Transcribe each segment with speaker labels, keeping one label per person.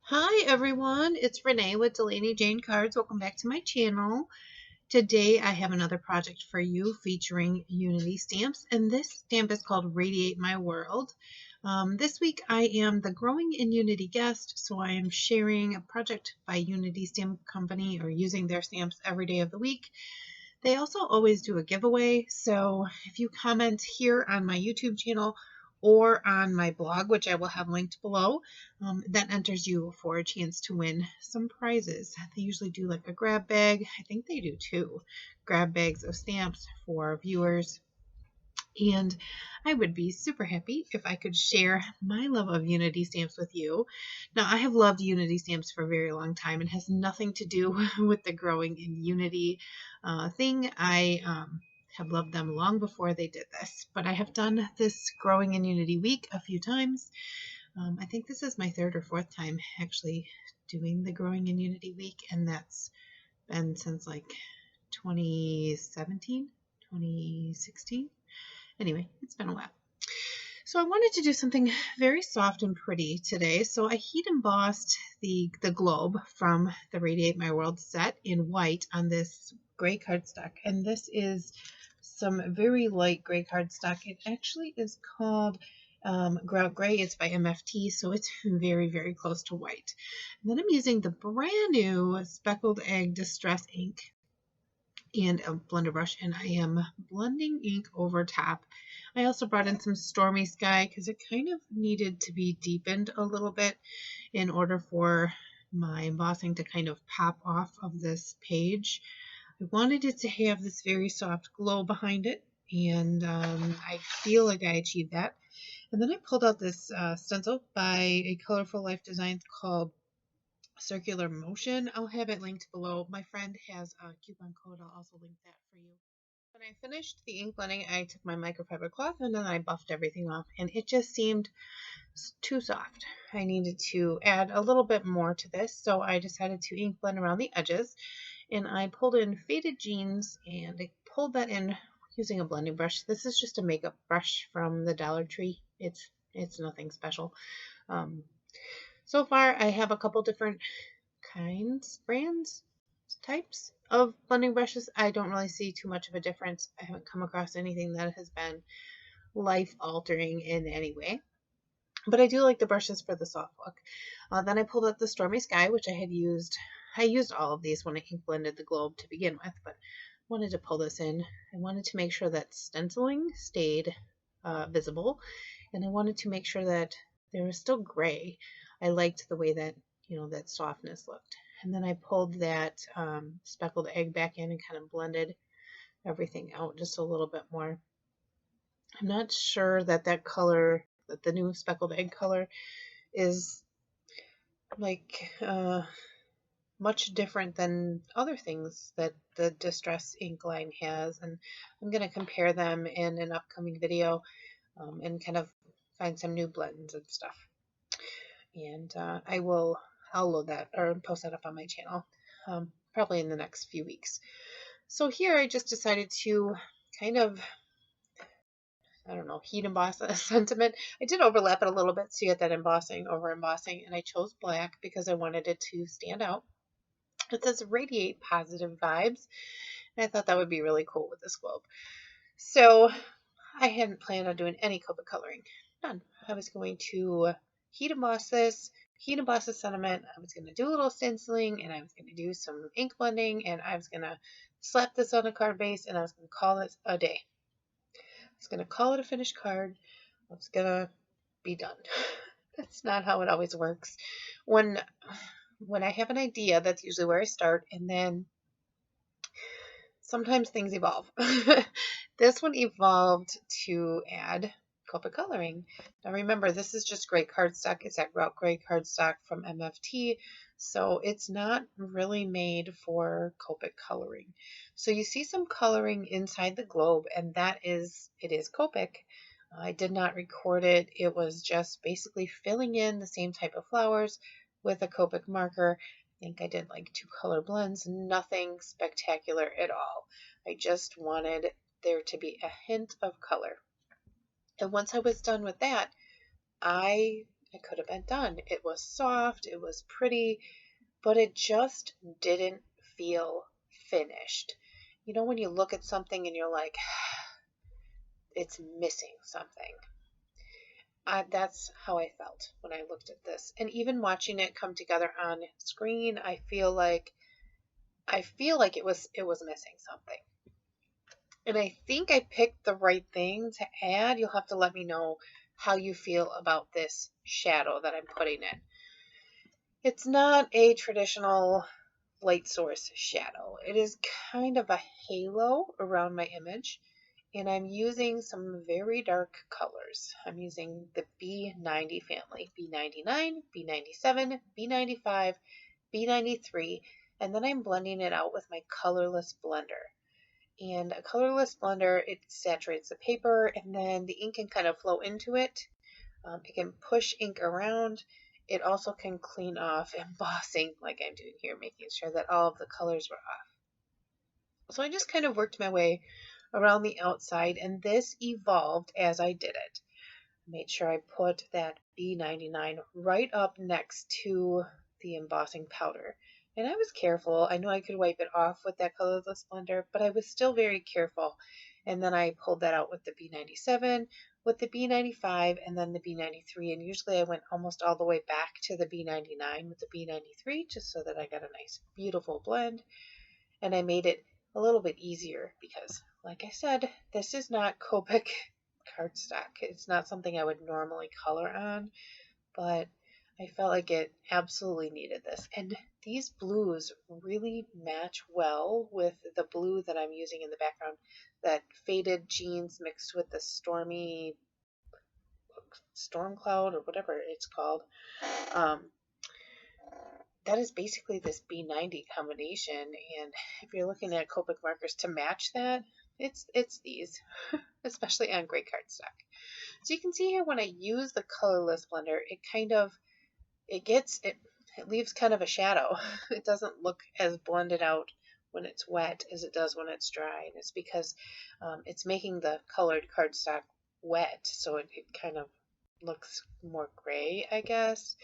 Speaker 1: Hi everyone, it's Renee with Delaney Jane Cards. Welcome back to my channel. Today I have another project for you featuring Unity stamps, and this stamp is called Radiate My World. This week I am the Growing in Unity guest, so I am sharing a project by Unity Stamp Company or using their stamps every day of the week. They also always do a giveaway, so if you comment here on my YouTube channel or on my blog, which I will have linked below, that enters you for a chance to win some prizes. They usually do like a grab bag. I think they do two grab bags of stamps for viewers. And I would be super happy if I could share my love of Unity stamps with you. Now, I have loved Unity stamps for a very long time and has nothing to do with the Growing in Unity thing. I have loved them long before they did this, but I have done this Growing in Unity week a few times. I think this is my third or fourth time actually doing the Growing in Unity week, and that's been since like 2017, 2016. Anyway, it's been a while. So I wanted to do something very soft and pretty today. So I heat embossed the globe from the Radiate My World set in white on this gray cardstock. And this is some very light gray cardstock. It actually is called Grout Gray. It's by MFT, so it's very, very close to white. And then I'm using the brand new Speckled Egg Distress ink and a blender brush, and I am blending ink over top. I also brought in some Stormy Sky because it kind of needed to be deepened a little bit in order for my embossing to kind of pop off of this page. I wanted it to have this very soft glow behind it, and I feel like I achieved that. And then I pulled out this stencil by a Colorful Life Designs called Circular Motion. I'll have it linked below. My friend has a coupon code. I'll also link that for you. When I finished the ink blending, I took my microfiber cloth and then I buffed everything off, and it just seemed too soft. I needed to add a little bit more to this, so I decided to ink blend around the edges, and I pulled in Faded Jeans, and I pulled that in using a blending brush. This is just a makeup brush from the Dollar Tree. It's nothing special. So far, I have a couple different brands, types of blending brushes. I don't really see too much of a difference. I haven't come across anything that has been life-altering in any way. But I do like the brushes for the soft look. Then I pulled out the Stormy Sky, which I had used. I used all of these when I ink blended the globe to begin with, but I wanted to pull this in. I wanted to make sure that stenciling stayed visible, and I wanted to make sure that there was still gray. I liked the way that, that softness looked. And then I pulled that speckled egg back in and kind of blended everything out just a little bit more. I'm not sure that color, that the new speckled egg color is like much different than other things that the Distress ink line has. And I'm going to compare them in an upcoming video and kind of find some new blends and stuff. And I'll load that or post that up on my channel probably in the next few weeks. So here I just decided to kind of, I don't know, heat emboss a sentiment. I did overlap it a little bit so you get that embossing over embossing, and I chose black because I wanted it to stand out. It says Radiate Positive Vibes, and I thought that would be really cool with this globe. So I hadn't planned on doing any Copic coloring. None. I was going to heat emboss this, heat emboss the sentiment. I was going to do a little stenciling, and I was going to do some ink blending, and I was going to slap this on a card base, and I was going to call it a day. I was going to call it a finished card. I was going to be done. That's not how it always works. When I have an idea, that's usually where I start, and then sometimes things evolve. This one evolved to add Copic coloring. Now remember, this is just gray cardstock. It's that Grout Gray cardstock from MFT, so it's not really made for Copic coloring. So you see some coloring inside the globe, and it is Copic. I did not record it. It was just basically filling in the same type of flowers with a Copic marker. I think I did like 2 color blends, nothing spectacular at all. I just wanted there to be a hint of color. And once I was done with that, I it could have been done. It was soft, it was pretty, but it just didn't feel finished. You know, when you look at something and you're like, it's missing something. That's how I felt when I looked at this. And even watching it come together on screen, I feel like it was missing something. And I think I picked the right thing to add. You'll have to let me know how you feel about this shadow that I'm putting in. It's not a traditional light source shadow. It is kind of a halo around my image, and I'm using some very dark colors. I'm using the B90 family, B99, B97, B95, B93, and then I'm blending it out with my colorless blender. And a colorless blender, it saturates the paper, and then the ink can kind of flow into it. It can push ink around. It also can clean off embossing like I'm doing here, making sure that all of the colors were off. So I just kind of worked my way around the outside, and this evolved as I did it. I made sure I put that B99 right up next to the embossing powder. And I was careful. I knew I could wipe it off with that colorless blender, but I was still very careful. And then I pulled that out with the B97, with the B95, and then the B93. And usually I went almost all the way back to the B99 with the B93, just so that I got a nice, beautiful blend. And I made it a little bit easier because, like I said, this is not Copic cardstock. It's not something I would normally color on, but I felt like it absolutely needed this. And these blues really match well with the blue that I'm using in the background, that faded jeans mixed with the stormy storm cloud or whatever it's called. That is basically this B90 combination, and if you're looking at Copic markers to match that, it's these, especially on gray cardstock. So you can see here when I use the colorless blender, it leaves kind of a shadow. It doesn't look as blended out when it's wet as it does when it's dry, and it's because it's making the colored cardstock wet, so it kind of looks more gray, I guess.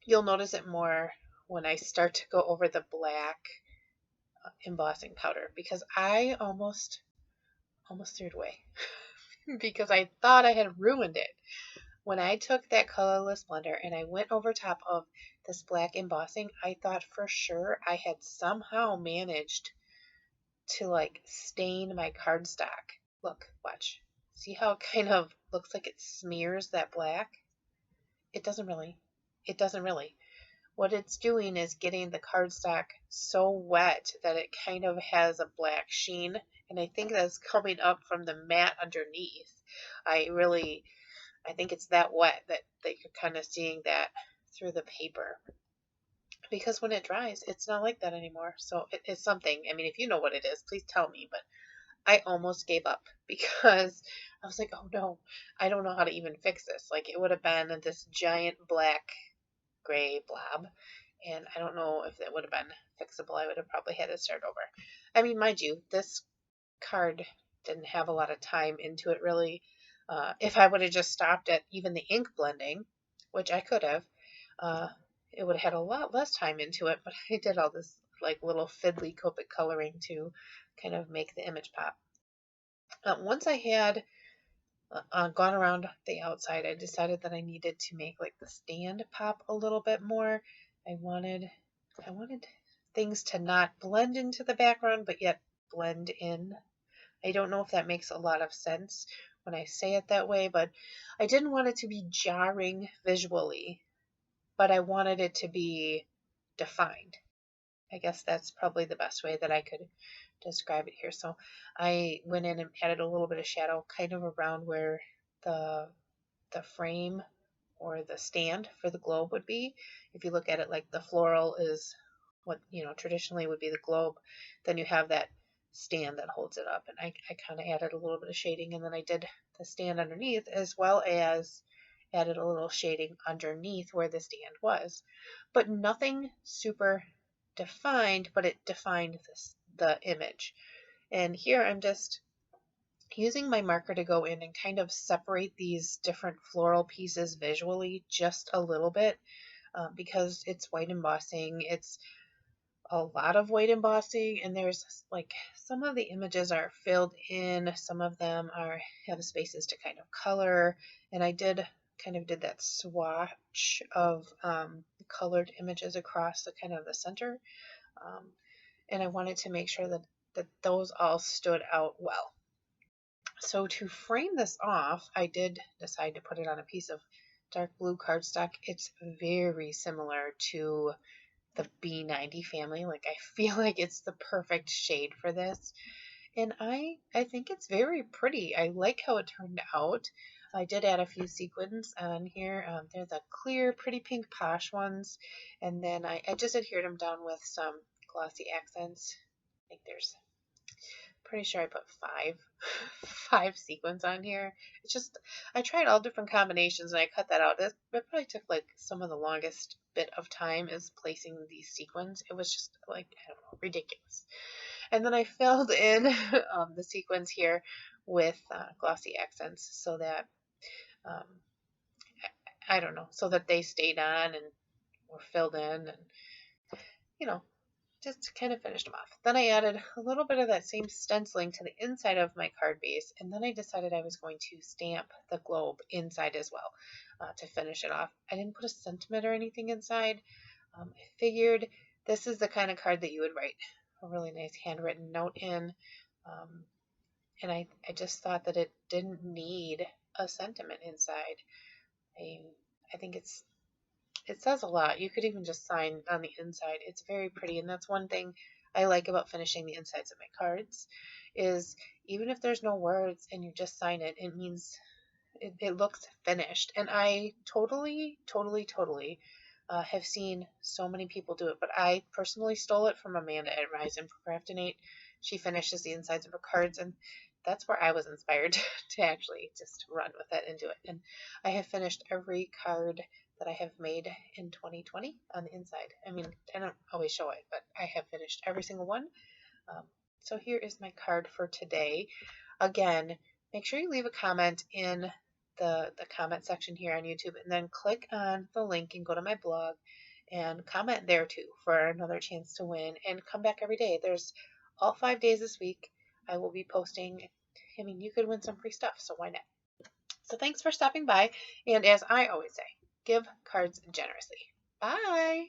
Speaker 1: You'll notice it more when I start to go over the black embossing powder, because I almost threw it away because I thought I had ruined it. When I took that colorless blender and I went over top of this black embossing, I thought for sure I had somehow managed to like stain my cardstock. Look, watch. See how it kind of looks like it smears that black? It doesn't really. It doesn't really. What it's doing is getting the cardstock so wet that it kind of has a black sheen, and I think that's coming up from the mat underneath. I think it's that wet that you're kind of seeing that through the paper. Because when it dries, it's not like that anymore. So it's something. I mean, if you know what it is, please tell me. But I almost gave up because I was like, oh no, I don't know how to even fix this. Like, it would have been this giant black gray blob, and I don't know if it would have been fixable. I would have probably had to start over. I mean, mind you, this card didn't have a lot of time into it, really. If I would have just stopped at even the ink blending, which I could have, it would have had a lot less time into it, but I did all this like little fiddly Copic coloring to kind of make the image pop. Once I had gone around the outside, I decided that I needed to make like the stand pop a little bit more. I wanted things to not blend into the background, but yet blend in. I don't know if that makes a lot of sense when I say it that way, but I didn't want it to be jarring visually, but I wanted it to be defined. I guess that's probably the best way that I could describe it here. So I went in and added a little bit of shadow kind of around where the frame or the stand for the globe would be. If you look at it like the floral is what, traditionally would be the globe, then you have that stand that holds it up. And I kind of added a little bit of shading, and then I did the stand underneath, as well as added a little shading underneath where the stand was. But nothing super defined, but it defined the image. And here I'm just using my marker to go in and kind of separate these different floral pieces visually just a little bit, because it's white embossing. It's a lot of white embossing, and there's like some of the images are filled in, some of them are have spaces to kind of color, and I did that swatch of colored images across the kind of the center, and I wanted to make sure that those all stood out well. So to frame this off, I did decide to put it on a piece of dark blue cardstock. It's very similar to the B90 family. Like, I feel like it's the perfect shade for this. And I think it's very pretty. I like how it turned out. I did add a few sequins on here. They're the clear, pretty pink posh ones. And then I just adhered them down with some glossy accents. I think there's, pretty sure I put five sequins on here. It's just, I tried all different combinations and I cut that out. It probably took like some of the longest bit of time is placing these sequins. It was just like, I don't know, ridiculous. And then I filled in the sequins here with glossy accents so that, I don't know, so that they stayed on and were filled in, and, you know, just kind of finished them off. Then I added a little bit of that same stenciling to the inside of my card base, and then I decided I was going to stamp the globe inside as well to finish it off. I didn't put a sentiment or anything inside. I figured this is the kind of card that you would write a really nice handwritten note in, and I just thought that it didn't need a sentiment inside. I think it says a lot. You could even just sign on the inside. It's very pretty, and that's one thing I like about finishing the insides of my cards, is even if there's no words and you just sign it, it means it looks finished. And I totally have seen so many people do it, but I personally stole it from Amanda at Rise and Procrastinate. She finishes the insides of her cards, and that's where I was inspired to actually just run with it and do it. And I have finished every card that I have made in 2020 on the inside. I mean, I don't always show it, but I have finished every single one. So here is my card for today. Again, make sure you leave a comment in the comment section here on YouTube, and then click on the link and go to my blog and comment there too for another chance to win, and come back every day. There's all 5 days this week. I will be posting. I mean, you could win some free stuff, so why not? So thanks for stopping by, and as I always say, give cards generously. Bye!